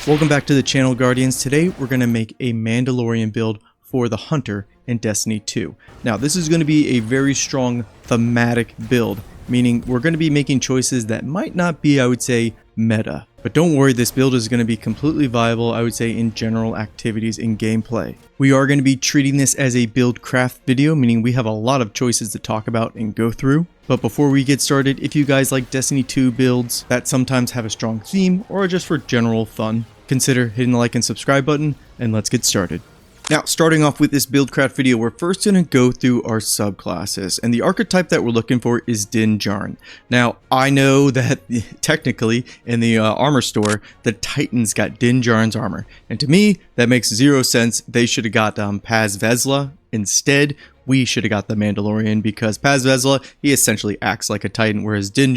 Welcome back to the channel, Guardians. Today we're going to make a Mandalorian build for the Hunter in Destiny 2. Now this is going to be a very strong thematic build, meaning we're going to be making choices that might not be, I would say, meta. But don't worry, this build is going to be completely viable, I would say, in general activities in gameplay. We are going to be treating this as a build craft video, meaning we have a lot of choices to talk about and go through. But before we get started, if you guys like Destiny 2 builds that sometimes have a strong theme or just for general fun, consider hitting the like and subscribe button, and let's get started. Now, starting off with this buildcraft video, we're first going to go through our subclasses, and the archetype that we're looking for is Dinn. Now, I know that technically in the armor store, the Titans got Dinjarin's armor, and to me, that makes zero sense. They should have got Paz Vizsla instead. We should have got the Mandalorian because Paz Vizsla, he essentially acts like a Titan, whereas Dinn,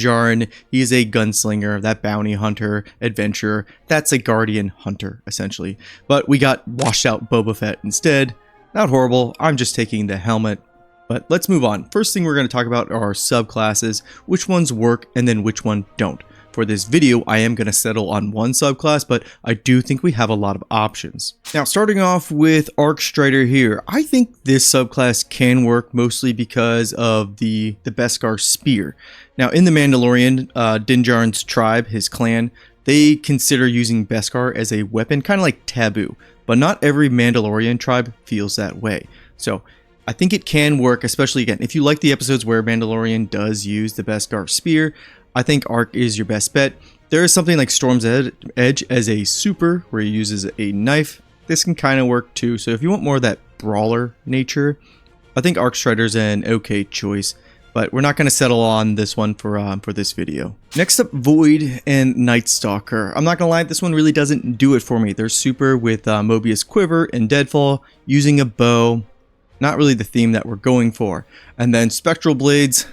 he is a gunslinger, that bounty hunter, adventurer. That's a guardian hunter, essentially. But we got washed out Boba Fett instead. Not horrible, I'm just taking the helmet. But let's move on. First thing we're going to talk about are our subclasses, which ones work and then which one don't. For this video, I am going to settle on one subclass, but I do think we have a lot of options. Now, starting off with Arc Strider here, I think this subclass can work mostly because of the Beskar Spear. Now, in the Mandalorian, Dinjarin's tribe, his clan, they consider using Beskar as a weapon, kind of like taboo, but not every Mandalorian tribe feels that way. So, I think it can work, especially again, if you like the episodes where Mandalorian does use the Beskar Spear, I think Arc is your best bet. There is something like Storm's Edge as a super where he uses a knife. This can kind of work too. So if you want more of that brawler nature, I think Arc Strider's an okay choice. But we're not going to settle on this one for this video. Next up, Void and Night Stalker. I'm not going to lie, this one really doesn't do it for me. They're super with Mobius Quiver and Deadfall, using a bow. Not really the theme that we're going for. And then Spectral Blades,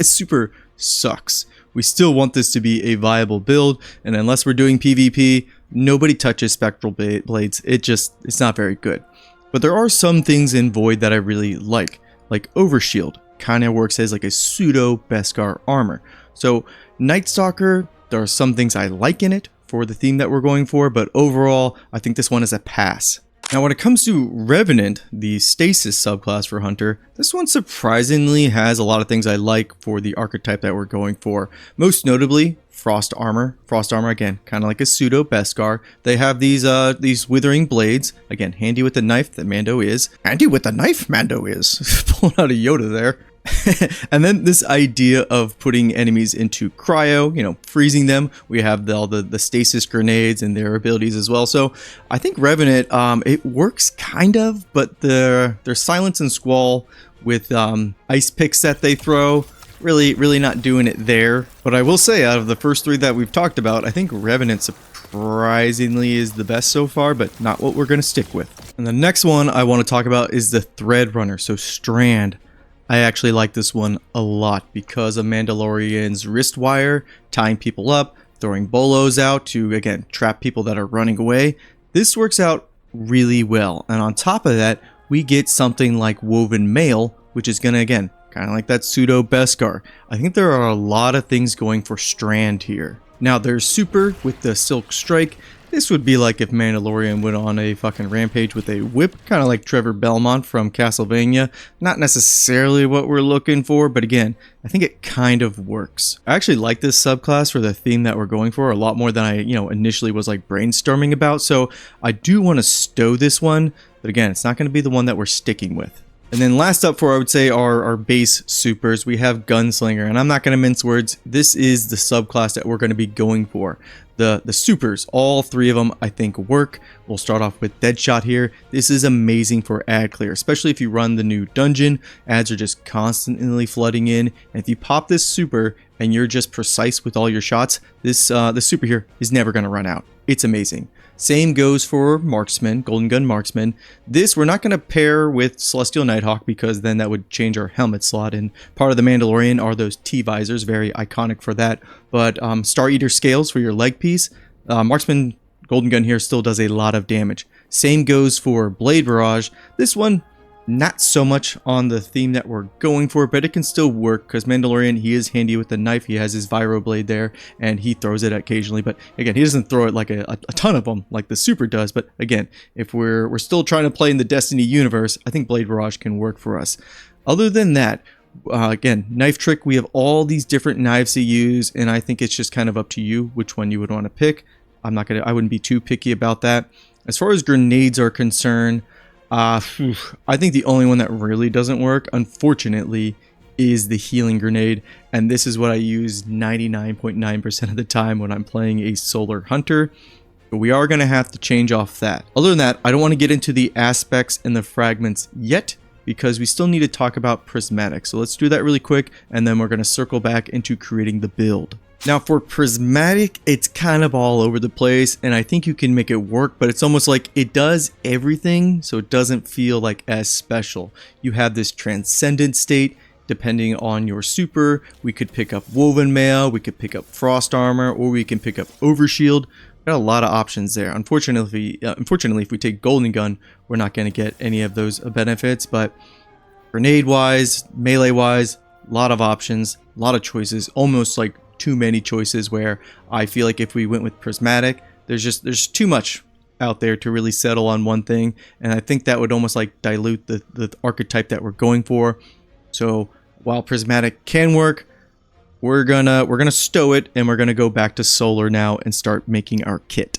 super sucks. We still want this to be a viable build, and unless we're doing PvP, nobody touches Spectral Blades. It's not very good. But there are some things in Void that I really like Overshield. Kind of works as like a pseudo Beskar armor. So Night Stalker, there are some things I like in it for the theme that we're going for, but overall, I think this one is a pass. Now, when it comes to Revenant, the Stasis subclass for Hunter, this one surprisingly has a lot of things I like for the archetype that we're going for. Most notably, Frost Armor. Frost Armor, again, kind of like a pseudo Beskar. They have these withering blades. Again, handy with the knife that Mando is. Handy with the knife Mando is. Pulling out a Yoda there. And then this idea of putting enemies into cryo, freezing them. We have all the stasis grenades and their abilities as well. So I think Revenant, it works kind of, but their Silence and Squall with ice picks that they throw, really not doing it there. But I will say, out of the first three that we've talked about, I think Revenant surprisingly is the best so far, but not what we're going to stick with. And the next one I want to talk about is the Thread Runner, so Strand. I actually like this one a lot because of Mandalorian's wrist wire, tying people up, throwing bolos out to, again, trap people that are running away. This works out really well. And on top of that, we get something like Woven Mail, which is going to, again, kind of like that pseudo Beskar. I think there are a lot of things going for Strand here. Now, there's Super with the Silk Strike. This would be like if Mandalorian went on a fucking rampage with a whip, kind of like Trevor Belmont from Castlevania. Not necessarily what we're looking for, but again, I think it kind of works. I actually like this subclass for the theme that we're going for a lot more than I, initially was like brainstorming about. So I do want to stow this one, but again, it's not going to be the one that we're sticking with. And then last up for, I would say, our base supers, we have Gunslinger, and I'm not going to mince words. This is the subclass that we're going to be going for. The supers, all three of them, I think work. We'll start off with Deadshot here. This is amazing for ad clear, especially if you run the new dungeon. Ads are just constantly flooding in, and if you pop this super and you're just precise with all your shots, this super here is never going to run out. It's amazing. Same goes for Marksman, Golden Gun Marksman. This we're not going to pair with Celestial Nighthawk because then that would change our helmet slot, and part of the Mandalorian are those T-visors, very iconic for that. But Star Eater Scales for your leg piece. Marksman Golden Gun here still does a lot of damage. Same goes for Blade Barrage. This one, Not so much on the theme that we're going for, but it can still work because Mandalorian, he is handy with the knife. He has his Viro blade there and he throws it occasionally, but again, he doesn't throw it like a ton of them like the Super does. But again, if we're still trying to play in the Destiny universe, I think Blade Barrage can work for us. Other than that, again, knife trick, we have all these different knives to use, and I think it's just kind of up to you which one you would want to pick. I wouldn't be too picky about that. As far as grenades are concerned, I think the only one that really doesn't work, unfortunately, is the healing grenade, and this is what I use 99.9% of the time when I'm playing a solar hunter. But we are going to have to change off that. Other than that, I don't want to get into the aspects and the fragments yet, because we still need to talk about prismatic. So let's do that really quick, and then we're going to circle back into creating the build. Now for prismatic, it's kind of all over the place, and I think you can make it work, but it's almost like it does everything, so it doesn't feel like as special. You have this transcendent state. Depending on your super, we could pick up woven mail, we could pick up frost armor, or we can pick up overshield. Got a lot of options there. Unfortunately, if we take golden gun, we're not going to get any of those benefits, but grenade wise, melee wise, a lot of options, a lot of choices, almost like too many choices, where I feel like if we went with prismatic, there's too much out there to really settle on one thing, and I think that would almost like dilute the archetype that we're going for. So while prismatic can work, we're gonna stow it, and we're gonna go back to solar now and start making our kit.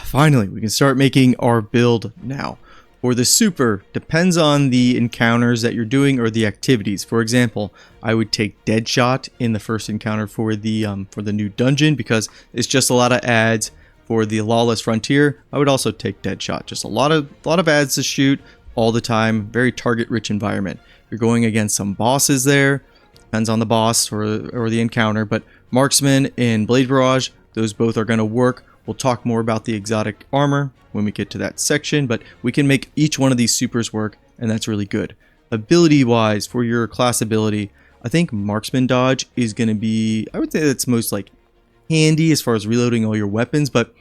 Finally, we can start making our build now. For the super, depends on the encounters that you're doing or the activities. For example, I would take Deadshot in the first encounter for the new dungeon, because it's just a lot of ads. For the Lawless Frontier, I would also take Deadshot. Just a lot of ads to shoot all the time. Very target-rich environment. You're going against some bosses there. Depends on the boss or the encounter. But Marksman and Blade Barrage, those both are going to work. We'll talk more about the exotic armor when we get to that section, but we can make each one of these supers work, and that's really good. Ability wise, for your class ability, I think Marksman Dodge is going to be, I would say that's most like handy as far as reloading all your weapons, but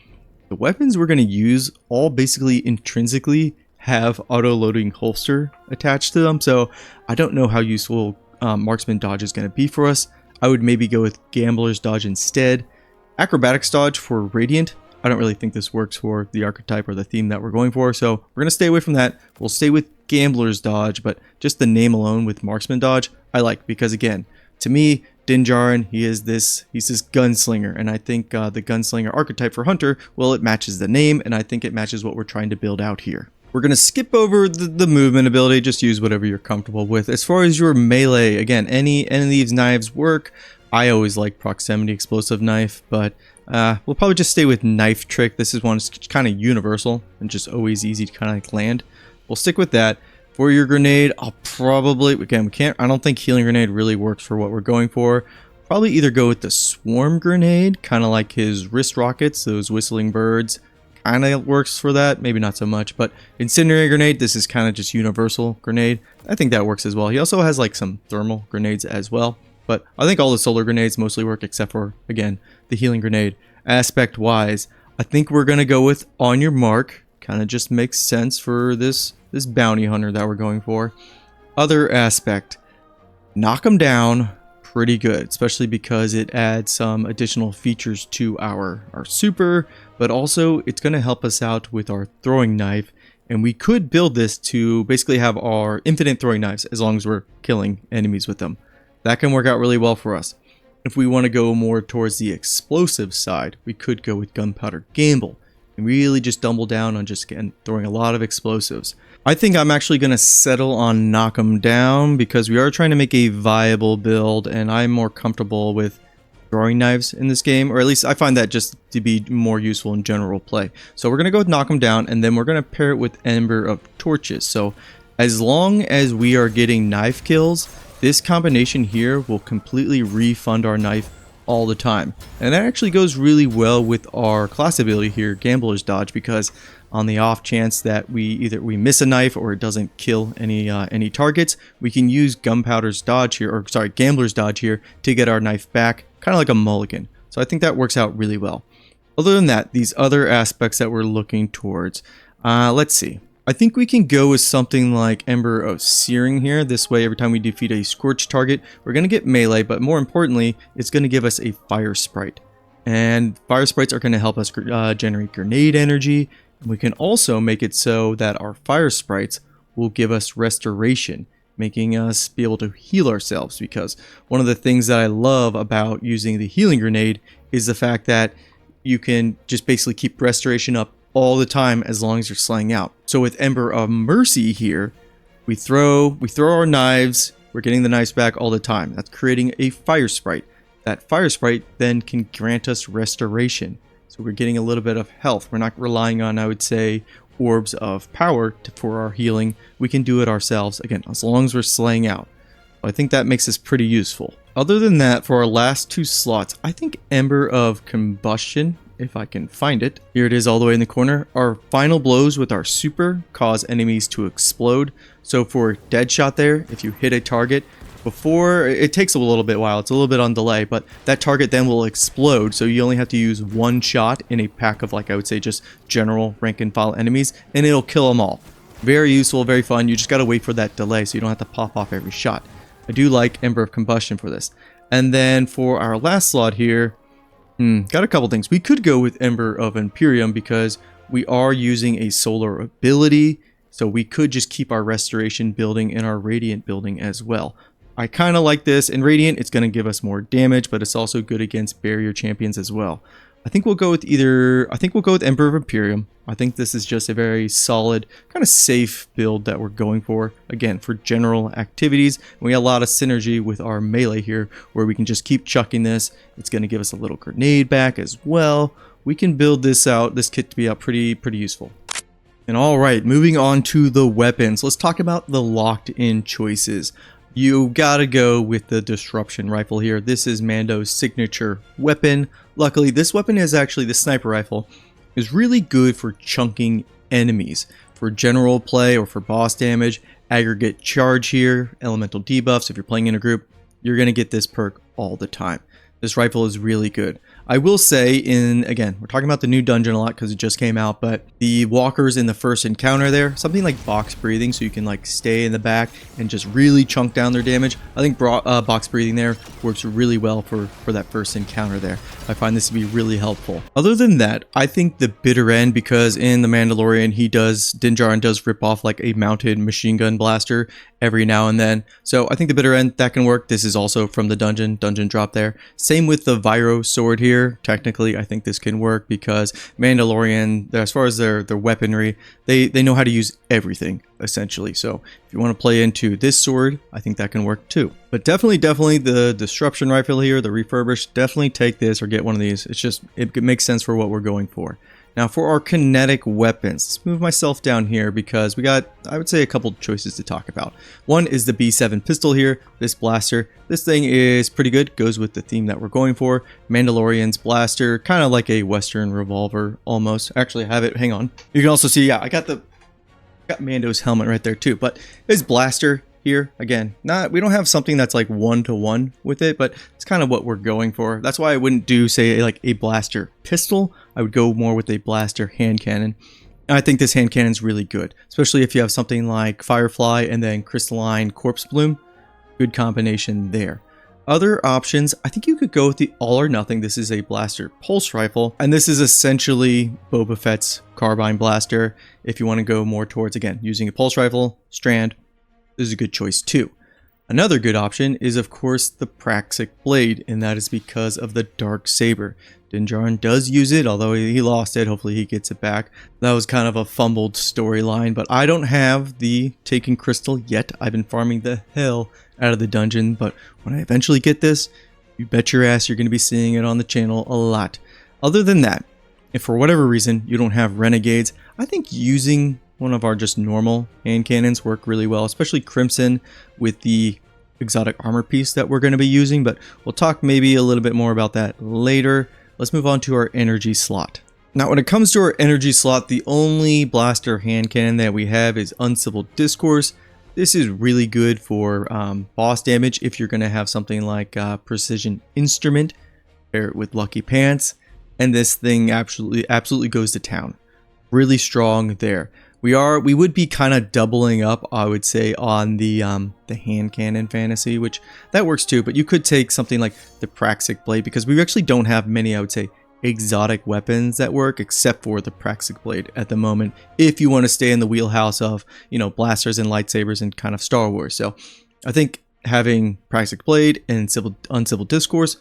the weapons we're going to use all basically intrinsically have auto loading holster attached to them, so I don't know how useful Marksman Dodge is going to be for us. I would maybe go with Gambler's Dodge instead. Acrobatics Dodge for Radiant, I don't really think this works for the archetype or the theme that we're going for, so we're going to stay away from that. We'll stay with Gambler's Dodge, but just the name alone with Marksman Dodge, I like, because again, to me, Din Djarin, he's this gunslinger, and I think the gunslinger archetype for Hunter, well, it matches the name, and I think it matches what we're trying to build out here. We're going to skip over the movement ability, just use whatever you're comfortable with. As far as your melee, again, any of these knives work. I always like proximity explosive knife, but we'll probably just stay with knife trick. This is one that's kind of universal and just always easy to kind of like land. We'll stick with that. For your grenade, I'll probably, again, I don't think healing grenade really works for what we're going for. Probably either go with the swarm grenade, kind of like his wrist rockets, those whistling birds. Kind of works for that, maybe not so much, but incendiary grenade, this is kind of just universal grenade. I think that works as well. He also has like some thermal grenades as well. But I think all the solar grenades mostly work except for, again, the healing grenade. Aspect wise, I think we're going to go with on your mark. Kind of just makes sense for this bounty hunter that we're going for. Other aspect, knock them down pretty good, especially because it adds some additional features to our super, but also it's going to help us out with our throwing knife. And we could build this to basically have our infinite throwing knives as long as we're killing enemies with them. That can work out really well for us. If we want to go more towards the explosive side, we could go with Gunpowder Gamble and really just double down on just throwing a lot of explosives. I think I'm actually going to settle on knock them down because we are trying to make a viable build, and I'm more comfortable with throwing knives in this game, or at least I find that just to be more useful in general play. So we're going to go with knock them down, and then we're going to pair it with Ember of Torches. So as long as we are getting knife kills, this combination here will completely refund our knife all the time. And that actually goes really well with our class ability here, Gambler's Dodge, because on the off chance that we miss a knife or it doesn't kill any targets, we can use Gunpowder's Dodge here, or sorry, Gambler's Dodge here to get our knife back, kind of like a mulligan. So I think that works out really well. Other than that, these other aspects that we're looking towards, let's see. I think we can go with something like Ember of Searing here. This way, every time we defeat a Scorch target, we're going to get melee, but more importantly, it's going to give us a Fire Sprite. And Fire Sprites are going to help us generate grenade energy. We can also make it so that our Fire Sprites will give us Restoration, making us be able to heal ourselves, because one of the things that I love about using the healing grenade is the fact that you can just basically keep restoration up all the time as long as you're slaying out. So with Ember of Mercy here, we throw our knives, we're getting the knives back all the time. That's creating a Fire Sprite. That Fire Sprite then can grant us restoration. So we're getting a little bit of health. We're not relying on, I would say, orbs of power for our healing. We can do it ourselves, again, as long as we're slaying out. I think that makes us pretty useful. Other than that, for our last 2 slots, I think Ember of Combustion, if I can find it. Here it is all the way in the corner. Our final blows with our super cause enemies to explode. So for Deadshot there, if you hit a target, before, it takes a little bit while, it's a little bit on delay, but that target then will explode, so you only have to use 1 shot in a pack of, like, I would say just general rank and file enemies, and it'll kill them all. Very useful, very fun. You just gotta wait for that delay so you don't have to pop off every shot. I do like Ember of Combustion for this. And then for our last slot here, got a couple things. We could go with Ember of Imperium because we are using a solar ability, so we could just keep our restoration building and our radiant building as well. I kind of like this. In Radiant, it's going to give us more damage, but it's also good against barrier champions as well. I think we'll go with Emperor of Imperium. I think this is just a very solid, kind of safe build that we're going for. Again, for general activities. We have a lot of synergy with our melee here, where we can just keep chucking this. It's going to give us a little grenade back as well. We can build this kit to be pretty useful. And alright, moving on to the weapons. Let's talk about the locked-in choices. You gotta go with the Disruption Rifle here. This is Mando's signature weapon. Luckily, this weapon is actually, the Sniper Rifle, is really good for chunking enemies. For general play or for boss damage, aggregate charge here, elemental debuffs. If you're playing in a group, you're gonna get this perk all the time. This rifle is really good. I will say, again, we're talking about the new dungeon a lot because it just came out, but the walkers in the first encounter there, something like box breathing, so you can like stay in the back and just really chunk down their damage. I think box breathing there works really well for that first encounter there. I find this to be really helpful. Other than that, I think the bitter end, because in the Mandalorian, Din Djarin does rip off like a mounted machine gun blaster every now and then. So I think the bitter end, that can work. This is also from the dungeon drop there. Same with the Viro sword here. Technically, I think this can work because Mandalorian, as far as their weaponry, they know how to use everything, essentially. So if you want to play into this sword, I think that can work too. But definitely the Disruption Rifle here, the refurbished, definitely take this or get one of these. It's just, it makes sense for what we're going for. Now for our kinetic weapons, let's move myself down here because we got, I would say, a couple choices to talk about. One is the B7 pistol here, this blaster. This thing is pretty good, goes with the theme that we're going for. Mandalorian's blaster, kind of like a Western revolver almost. Actually, I have it, hang on. You can also see, yeah, I got Mando's helmet right there too, but his blaster here, again, we don't have something that's like 1-to-1 with it, but it's kind of what we're going for. That's why I wouldn't do, say, like a blaster pistol. I would go more with a blaster hand cannon. And I think this hand cannon is really good, especially if you have something like Firefly and then Crystalline Corpse Bloom. Good combination there. Other options, I think you could go with the All or Nothing. This is a blaster pulse rifle, and this is essentially Boba Fett's carbine blaster. If you want to go more towards, again, using a pulse rifle, strand, this is a good choice too. Another good option is, of course, the Praxic Blade, and that is because of the Dark Saber. Din Djarin does use it, although he lost it. Hopefully he gets it back. That was kind of a fumbled storyline, but I don't have the Taken Crystal yet. I've been farming the hell out of the dungeon, but when I eventually get this, you bet your ass you're going to be seeing it on the channel a lot. Other than that, if for whatever reason you don't have Renegades, I think using one of our just normal hand cannons work really well, especially Crimson with the exotic armor piece that we're going to be using, but we'll talk maybe a little bit more about that later. Let's move on to our energy slot. Now, when it comes to our energy slot, the only blaster hand cannon that we have is Uncivil Discourse. This is really good for boss damage if you're going to have something like Precision Instrument, pair it with Lucky Pants, and this thing absolutely goes to town. Really strong there. We would be kind of doubling up, I would say, on the hand cannon fantasy, which that works too. But you could take something like the Praxic Blade, because we actually don't have many, I would say, exotic weapons that work except for the Praxic Blade at the moment, if you want to stay in the wheelhouse of, you know, blasters and lightsabers and kind of Star Wars. So I think having Praxic Blade and Uncivil Discourse,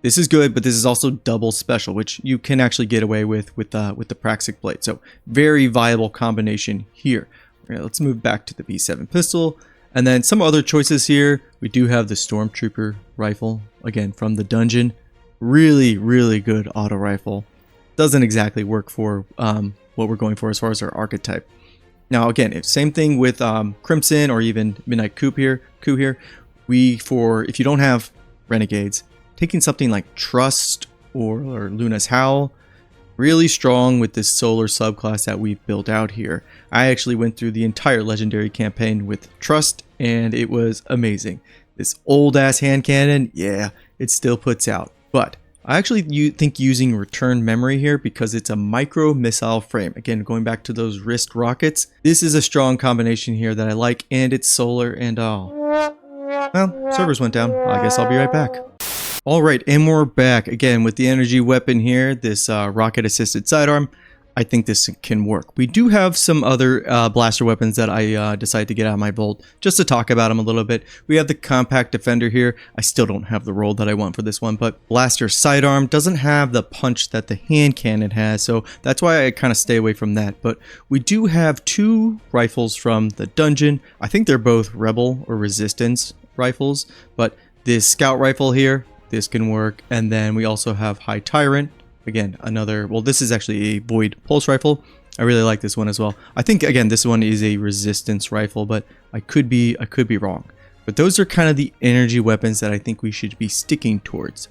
this is good, but this is also double special, which you can actually get away with the Praxic Blade. So very viable combination here. Right, let's move back to the B7 pistol. And then some other choices here. We do have the Stormtrooper rifle, again, from the dungeon. Really, really good auto rifle. Doesn't exactly work for what we're going for as far as our archetype. Now, again, if same thing with Crimson or even Midnight Coup here. If you don't have Renegades, taking something like Trust or Luna's Howl, really strong with this solar subclass that we've built out here. I actually went through the entire legendary campaign with Trust, and it was amazing. This old ass hand cannon, yeah, it still puts out. But I actually think using return memory here, because it's a micro missile frame. Again, going back to those wrist rockets, this is a strong combination here that I like, and it's solar and all. Well, servers went down. I guess I'll be right back. Alright, and we're back again with the energy weapon here, this rocket assisted sidearm. I think this can work. We do have some other blaster weapons that I decided to get out of my vault just to talk about them a little bit. We have the Compact Defender here. I still don't have the roll that I want for this one, but blaster sidearm doesn't have the punch that the hand cannon has, so that's why I kind of stay away from that. But we do have two rifles from the dungeon. I think they're both Rebel or Resistance rifles, but this Scout rifle here, this can work. And then we also have High Tyrant. Again, another, well, this is actually a Void Pulse Rifle. I really like this one as well. I think, again, this one is a Resistance rifle, but I could be wrong. But those are kind of the energy weapons that I think we should be sticking towards.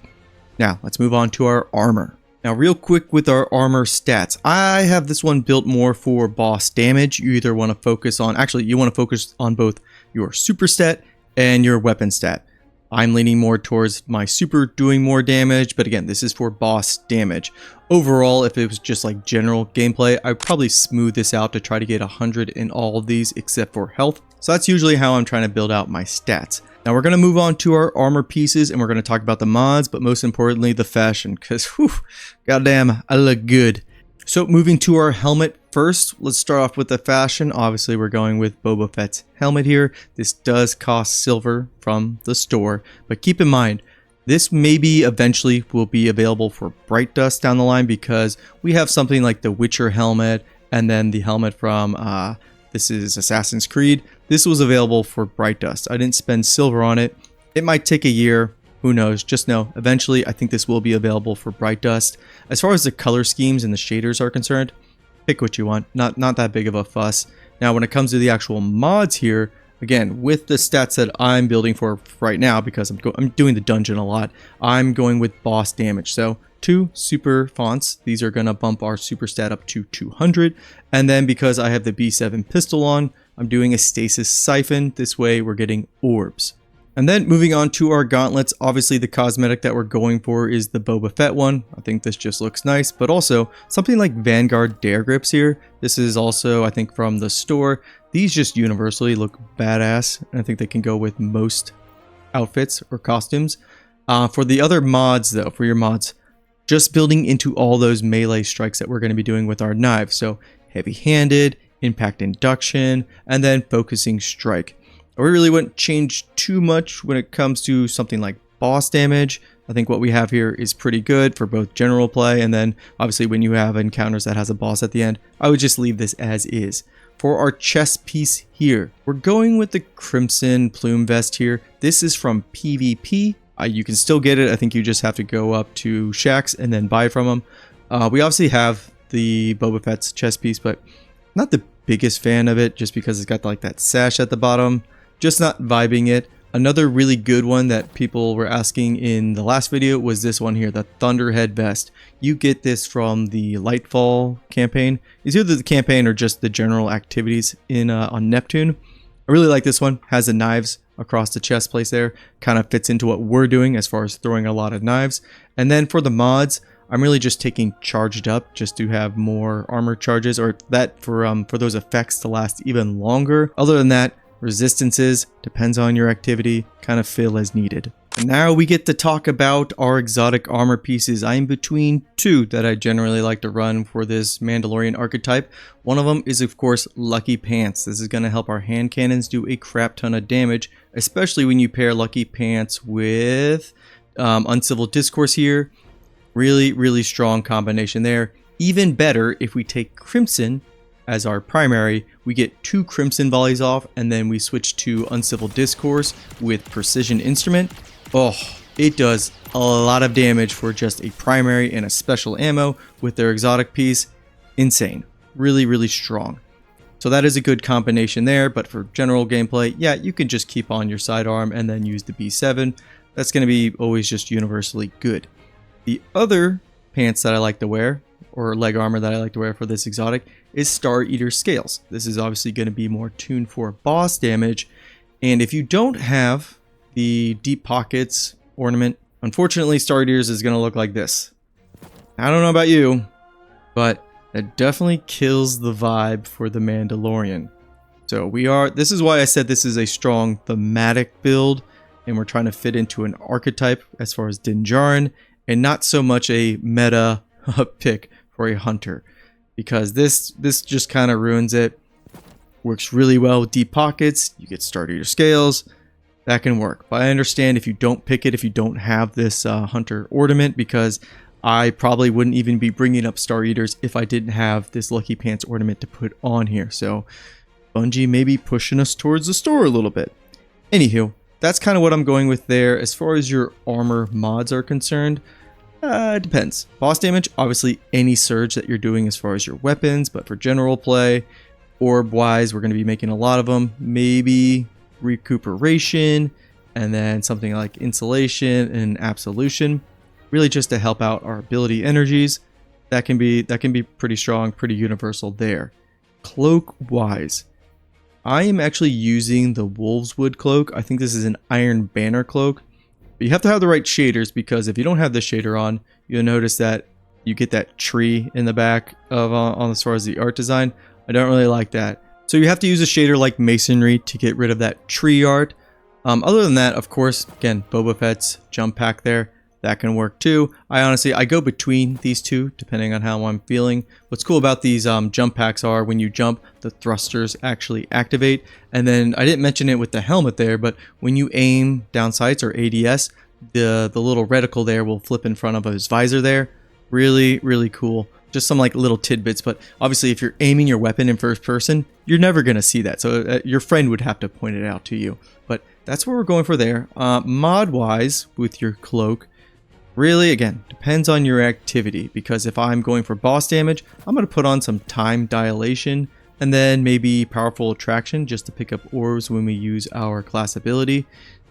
Now, let's move on to our armor. Now, real quick with our armor stats. I have this one built more for boss damage. You either want to focus on, actually, you want to focus on both your super stat and your weapon stat. I'm leaning more towards my super doing more damage, but again, this is for boss damage. Overall, if it was just like general gameplay, I'd probably smooth this out to try to get 100 in all of these except for health. So that's usually how I'm trying to build out my stats. Now we're going to move on to our armor pieces, and we're going to talk about the mods, but most importantly the fashion, because goddamn, I look good. So moving to our helmet first, let's start off with the fashion. Obviously, we're going with Boba Fett's helmet here. This does cost silver from the store, but keep in mind, this maybe eventually will be available for Bright Dust down the line, because we have something like the Witcher helmet, and then the helmet from, this is Assassin's Creed. This was available for Bright Dust. I didn't spend silver on it. It might take a year. Who knows? Just know, eventually, I think this will be available for Bright Dust. As far as the color schemes and the shaders are concerned, pick what you want. Not that big of a fuss. Now, when it comes to the actual mods here, again, with the stats that I'm building for right now, because I'm doing the dungeon a lot, I'm going with boss damage. So 2 super fonts. These are going to bump our super stat up to 200. And then because I have the B7 pistol on, I'm doing a stasis siphon. This way, we're getting orbs. And then moving on to our gauntlets, obviously the cosmetic that we're going for is the Boba Fett one. I think this just looks nice, but also something like Vanguard Dare Grips here. This is also, I think, from the store. These just universally look badass, and I think they can go with most outfits or costumes. For the other mods though, for your mods, just building into all those melee strikes that we're going to be doing with our knives. So heavy-handed, impact induction, and then focusing strike. I really wouldn't change too much when it comes to something like boss damage. I think what we have here is pretty good for both general play, and then obviously when you have encounters that has a boss at the end, I would just leave this as is. For our chest piece here, we're going with the Crimson Plume Vest here. This is from PvP. You can still get it. I think you just have to go up to Shacks and then buy from them. We obviously have the Boba Fett's chest piece, but not the biggest fan of it just because it's got like that sash at the bottom. Just not vibing it. Another really good one that people were asking in the last video was this one here, the Thunderhead Vest. You get this from the Lightfall campaign. It's either the campaign or just the general activities in on Neptune. I really like this one. Has the knives across the chest place there. Kind of fits into what we're doing as far as throwing a lot of knives. And then for the mods, I'm really just taking charged up just to have more armor charges, or that for those effects to last even longer. Other than that, resistances, depends on your activity, kind of fill as needed. And now we get to talk about our exotic armor pieces. I am between two that I generally like to run for this Mandalorian archetype. One of them is, of course, Lucky Pants. This is going to help our hand cannons do a crap ton of damage, especially when you pair Lucky Pants with Uncivil Discourse here. Really strong combination there. Even better if we take Crimson as our primary, we get 2 Crimson volleys off, and then we switch to Uncivil Discourse with Precision Instrument. Oh, it does a lot of damage for just a primary and a special ammo with their exotic piece. Insane. Really strong. So that is a good combination there, but for general gameplay, yeah, you can just keep on your sidearm and then use the B7. That's going to be always just universally good. The other pants that I like to wear, or leg armor that I like to wear for this exotic, is Star Eater Scales. This is obviously going to be more tuned for boss damage, and if you don't have the Deep Pockets ornament, unfortunately Star Eaters is going to look like this. I don't know about you, but it definitely kills the vibe for the Mandalorian. So this is why I said this is a strong thematic build, and we're trying to fit into an archetype as far as Din Djarin, and not so much a meta pick for a hunter, because this just kind of ruins it. Works really well with Deep Pockets. You get Star Eater Scales. That can work. But I understand if you don't pick it, if you don't have this hunter ornament, because I probably wouldn't even be bringing up Star Eaters if I didn't have this Lucky Pants ornament to put on here. So Bungie may be pushing us towards the store a little bit. Anywho, that's kind of what I'm going with there. As far as your armor mods are concerned, it depends. Boss damage, obviously any surge that you're doing as far as your weapons, but for general play, orb-wise, we're going to be making a lot of them. Maybe recuperation, and then something like insulation and absolution, really just to help out our ability energies. That can be pretty strong, pretty universal there. Cloak-wise, I am actually using the Wolveswood cloak. I think this is an Iron Banner cloak. But you have to have the right shaders, because if you don't have the shader on, you'll notice that you get that tree in the back of on as far as the art design. I don't really like that. So you have to use a shader like Masonry to get rid of that tree art. Other than that, of course, again, Boba Fett's jump pack there, that can work too. I go between these two depending on how I'm feeling. What's cool about these jump packs are when you jump, the thrusters actually activate. And then I didn't mention it with the helmet there, but when you aim down sights or ADS, the little reticle there will flip in front of his visor there. Really cool. Just some like little tidbits, but obviously if you're aiming your weapon in first person, you're never going to see that. So your friend would have to point it out to you. But that's what we're going for there. Mod wise with your cloak, really again, depends on your activity, because if I'm going for boss damage, I'm going to put on some time dilation and then maybe powerful attraction just to pick up orbs when we use our class ability.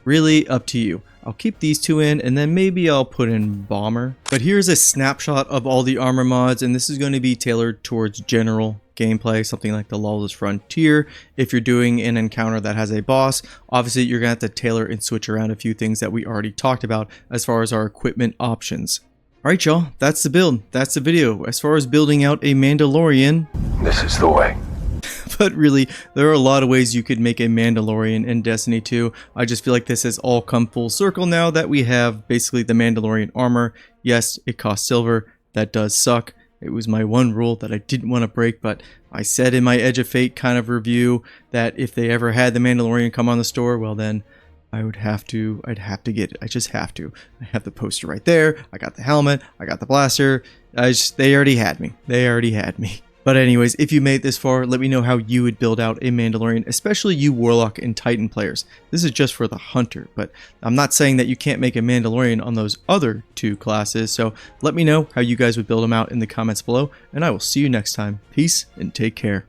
Really up to you. I'll keep these two in, and then maybe I'll put in Bomber. But here's a snapshot of all the armor mods, and this is going to be tailored towards general gameplay, something like the Lawless Frontier. If you're doing an encounter that has a boss, obviously you're going to have to tailor and switch around a few things that we already talked about as far as our equipment options. Alright y'all, that's the build. That's the video. As far as building out a Mandalorian, this is the way. But really, there are a lot of ways you could make a Mandalorian in Destiny 2. I just feel like this has all come full circle now that we have basically the Mandalorian armor. Yes, it costs silver. That does suck. It was my one rule that I didn't want to break, but I said in my Edge of Fate kind of review that if they ever had the Mandalorian come on the store, well then I'd have to get it. I just have to. I have the poster right there. I got the helmet. I got the blaster. They already had me. They already had me. But anyways, if you made it this far, let me know how you would build out a Mandalorian, especially you Warlock and Titan players. This is just for the Hunter, but I'm not saying that you can't make a Mandalorian on those other two classes, so let me know how you guys would build them out in the comments below, and I will see you next time. Peace, and take care.